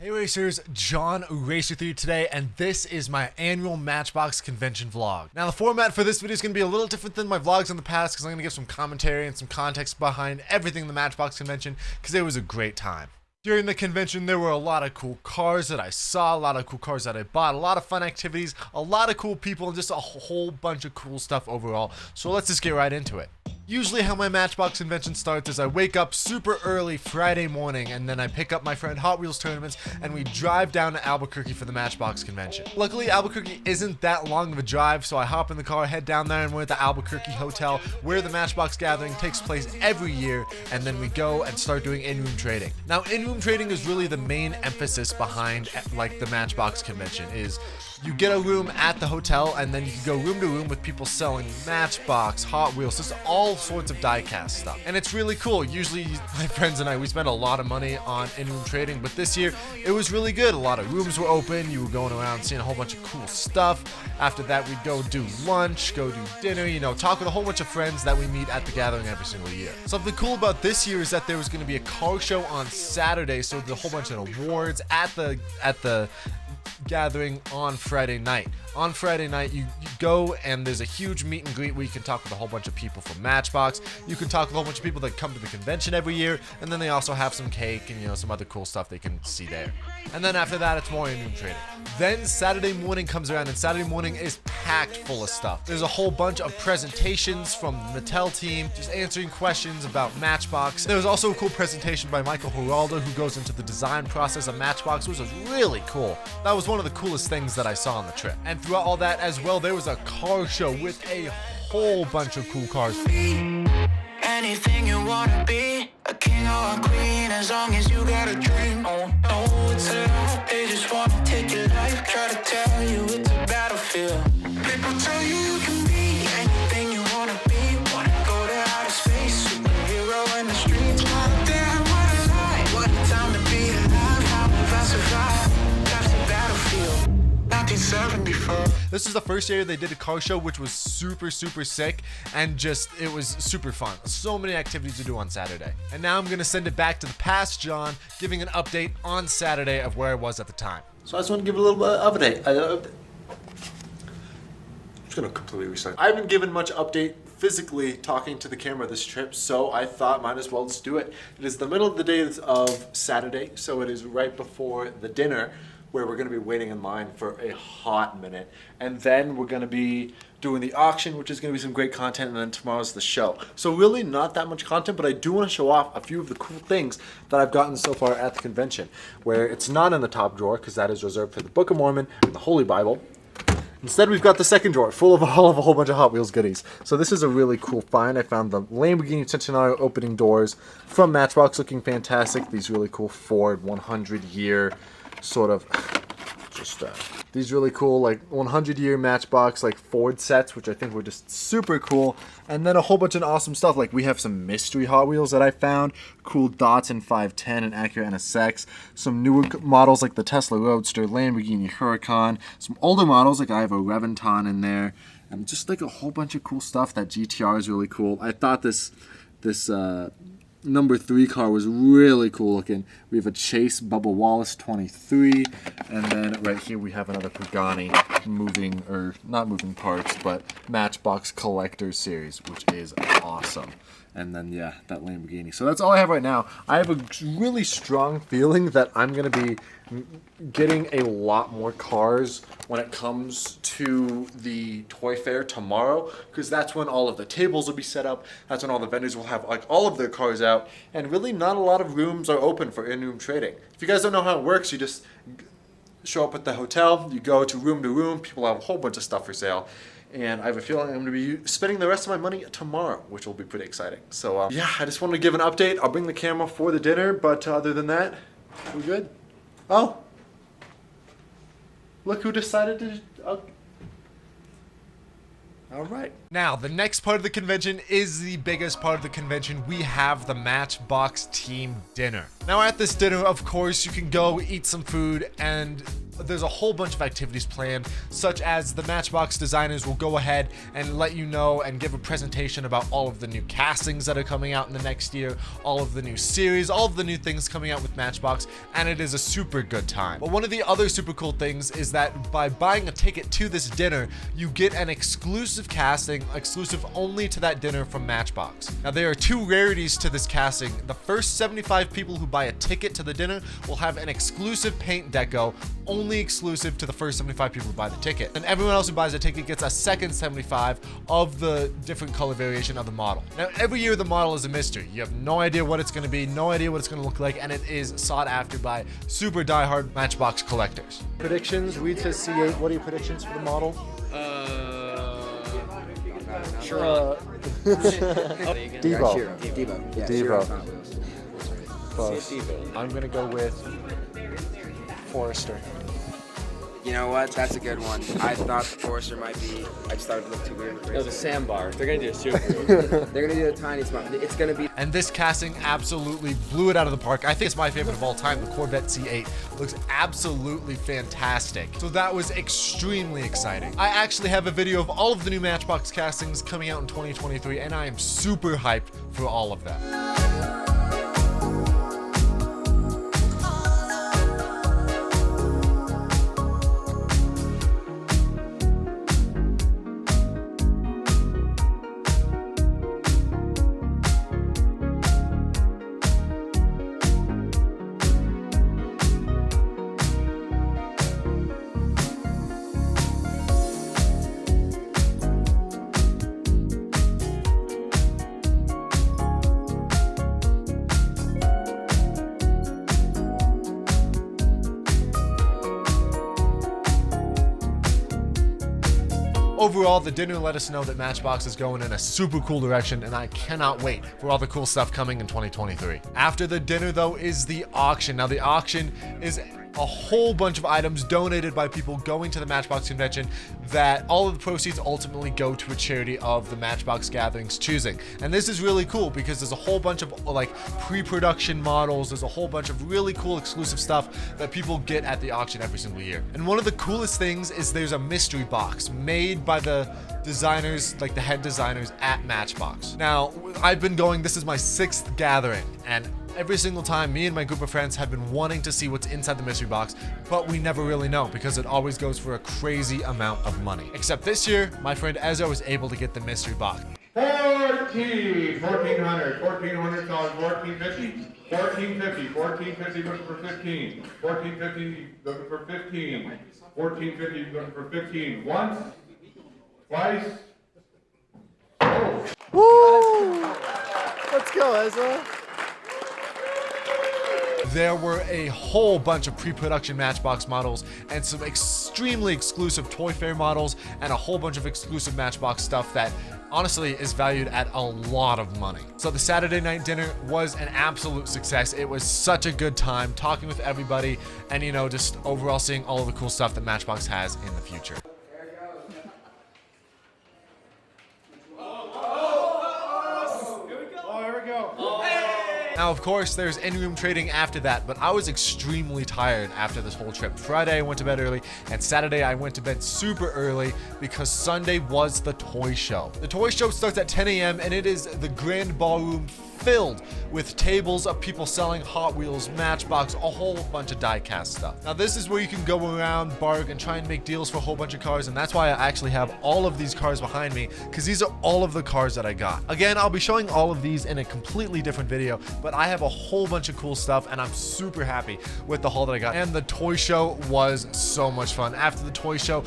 Hey racers, John Racer with you today, and this is my annual Matchbox convention vlog. Now the format for this video is going to be a little different than my vlogs in the past because I'm going to give some commentary and some context behind everything in the Matchbox convention because it was a great time. During the convention, there were a lot of cool cars that I saw, a lot of cool cars that I bought, a lot of fun activities, a lot of cool people, and just a whole bunch of cool stuff overall. So let's just get right into it. Usually how my Matchbox convention starts is I wake up super early Friday morning and then I pick up my friend Hot Wheels tournaments and we drive down to Albuquerque for the Matchbox convention. Luckily Albuquerque isn't that long of a drive, so I hop in the car, head down there, and we're at the Albuquerque hotel where the Matchbox gathering takes place every year, and then we go and start doing in-room trading. Now in-room trading is really the main emphasis behind like the Matchbox convention. Is you get a room at the hotel and then you can go room to room with people selling Matchbox, Hot Wheels, just all sorts of die-cast stuff. And it's really cool. Usually my friends and I, we spend a lot of money on in-room trading, but this year it was really good. A lot of rooms were open. You were going around seeing a whole bunch of cool stuff. After that, we'd go do lunch, go do dinner, talk with a whole bunch of friends that we meet at the gathering every single year. Something cool about this year is that there was going to be a car show on Saturday, so there's a whole bunch of awards at the gathering on Friday night. On Friday night, you go and there's a huge meet and greet where you can talk with a whole bunch of people from Matchbox. You can talk with a whole bunch of people that come to the convention every year, and then they also have some cake and some other cool stuff they can see there. And then after that, it's more in-room trading. Then Saturday morning comes around, and Saturday morning is packed full of stuff. There's a whole bunch of presentations from the Mattel team, just answering questions about Matchbox. There was also a cool presentation by Michael Geraldo, who goes into the design process of Matchbox, which was really cool. That was one of the coolest things that I saw on the trip. And throughout all that as well, there was a car show with a whole bunch of cool cars. Anything you wanna be, a king or a queen, as long as you got a dream. Oh no, it's a life, they just wanna take your life, try to tell you it's a battlefield. People tell you you can be anything you wanna be, wanna go to outer space, superhero in the streets. Oh damn, what a lie, what a time to be alive, how have I survived? Life's a battlefield, 1974. This is the first year they did a car show, which was super sick, and it was super fun. So many activities to do on Saturday. And now I'm gonna send it back to the past John, giving an update on Saturday of where I was at the time. So I just want to give a little bit of update. I'm just gonna completely restart. I haven't given much update physically talking to the camera this trip, so I thought might as well just do it. It is the middle of the day of Saturday, so it is right before the dinner, where we're going to be waiting in line for a hot minute. And then we're going to be doing the auction, which is going to be some great content, and then tomorrow's the show. So really not that much content, but I do want to show off a few of the cool things that I've gotten so far at the convention, where it's not in the top drawer, because that is reserved for the Book of Mormon and the Holy Bible. Instead, we've got the second drawer full of a whole bunch of Hot Wheels goodies. So this is a really cool find. I found the Lamborghini Centenario opening doors from Matchbox, looking fantastic. These really cool Ford 100-year sort of these really cool 100-year Matchbox Ford sets, which I think were just super cool. And then a whole bunch of awesome stuff, like we have some mystery Hot Wheels that I found, cool dots in 510 and Acura NSX, some newer models like the Tesla Roadster, Lamborghini Huracan, some older models like I have a Reventon in there, and just a whole bunch of cool stuff. That GTR is really cool. I thought this number 3 car was really cool looking. We have a Chase Bubba Wallace 23, and then right here we have another Pagani not moving parts, but Matchbox Collector Series, which is awesome. And then yeah, that Lamborghini. So that's all I have right now. I have a really strong feeling that I'm going to be getting a lot more cars when it comes to the toy fair tomorrow, because that's when all of the tables will be set up. That's when all the vendors will have all of their cars out, and really not a lot of rooms are open for in-room trading. If you guys don't know how it works, you just show up at the hotel, you go to room, people have a whole bunch of stuff for sale. And I have a feeling I'm going to be spending the rest of my money tomorrow, which will be pretty exciting. So yeah, I just wanted to give an update. I'll bring the camera for the dinner, but other than that, we're good. Oh, look who decided to... All right. Now, the next part of the convention is the biggest part of the convention. We have the Matchbox team dinner. Now, at this dinner, of course, you can go eat some food and there's a whole bunch of activities planned, such as the Matchbox designers will go ahead and let you know and give a presentation about all of the new castings that are coming out in the next year, all of the new series, all of the new things coming out with Matchbox, and it is a super good time. But one of the other super cool things is that by buying a ticket to this dinner, you get an exclusive casting, exclusive only to that dinner from Matchbox. Now, there are two rarities to this casting. The first 75 people who buy a ticket to the dinner will have an exclusive paint deco, only exclusive to the first 75 people who buy the ticket. And everyone else who buys a ticket gets a second 75 of the different color variation of the model. Now, every year the model is a mystery. You have no idea what it's going to be, no idea what it's going to look like, and it is sought after by super diehard Matchbox collectors. Predictions, read says C8. What are your predictions for the model? Sure. Devo. Devo. Yeah, Devo. Sure, Close. I'm going to go with Forester. you know what? That's a good one. I thought the Forester might be. I just thought it looked too weird. No, the sandbar. They're gonna do a super. They're gonna do the tiny spot. It's gonna be. And this casting absolutely blew it out of the park. I think it's my favorite of all time. The Corvette C8 looks absolutely fantastic. So that was extremely exciting. I actually have a video of all of the new Matchbox castings coming out in 2023, and I am super hyped for all of them. Overall, the dinner let us know that Matchbox is going in a super cool direction, and I cannot wait for all the cool stuff coming in 2023. After the dinner, though, is the auction. Now, the auction is a whole bunch of items donated by people going to the Matchbox convention that all of the proceeds ultimately go to a charity of the Matchbox Gatherings choosing. And this is really cool because there's a whole bunch of like pre-production models, there's a whole bunch of really cool exclusive stuff that people get at the auction every single year. And one of the coolest things is there's a mystery box made by the designers, like the head designers at Matchbox. Now, I've been going, this is my 6th gathering, and every single time, me and my group of friends have been wanting to see what's inside the mystery box, but we never really know because it always goes for a crazy amount of money. Except this year, my friend Ezra was able to get the mystery box. 1400, 1400 dollars, 1450, 1450, 1450 looking for 15, 1450 looking for 15, 1450 looking for 15. Once, twice. Woo! Let's go, Ezra. There were a whole bunch of pre-production Matchbox models and some extremely exclusive Toy Fair models and a whole bunch of exclusive Matchbox stuff that honestly is valued at a lot of money. So the Saturday night dinner was an absolute success. It was such a good time talking with everybody and, you know, just overall seeing all of the cool stuff that Matchbox has in the future. Now, of course, there's in-room trading after that, but I was extremely tired after this whole trip. Friday, I went to bed early, and Saturday, I went to bed super early because Sunday was the toy show. The toy show starts at 10 a.m., and it is the grand ballroom filled with tables of people selling Hot Wheels, Matchbox, a whole bunch of die-cast stuff. Now, this is where you can go around, bargain, and try and make deals for a whole bunch of cars, and that's why I actually have all of these cars behind me, because these are all of the cars that I got. Again, I'll be showing all of these in a completely different video, but I have a whole bunch of cool stuff, and I'm super happy with the haul that I got. And the toy show was so much fun. After the toy show,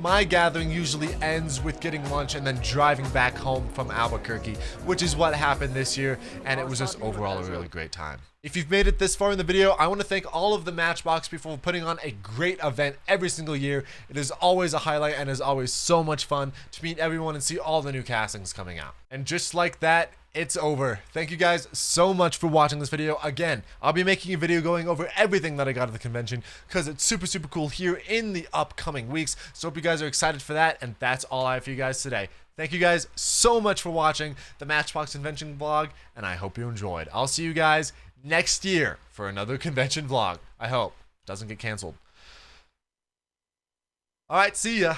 my gathering usually ends with getting lunch and then driving back home from Albuquerque, which is what happened this year, and it was just overall a really great time. If you've made it this far in the video, I want to thank all of the Matchbox people for putting on a great event every single year. It is always a highlight and is always so much fun to meet everyone and see all the new castings coming out. And just like that, it's over. Thank you guys so much for watching this video. Again, I'll be making a video going over everything that I got at the convention because it's super, super cool here in the upcoming weeks. So hope you guys are excited for that, and that's all I have for you guys today. Thank you guys so much for watching the Matchbox convention vlog, and I hope you enjoyed. I'll see you guys next year for another convention vlog. I hope. Doesn't get canceled. All right, see ya.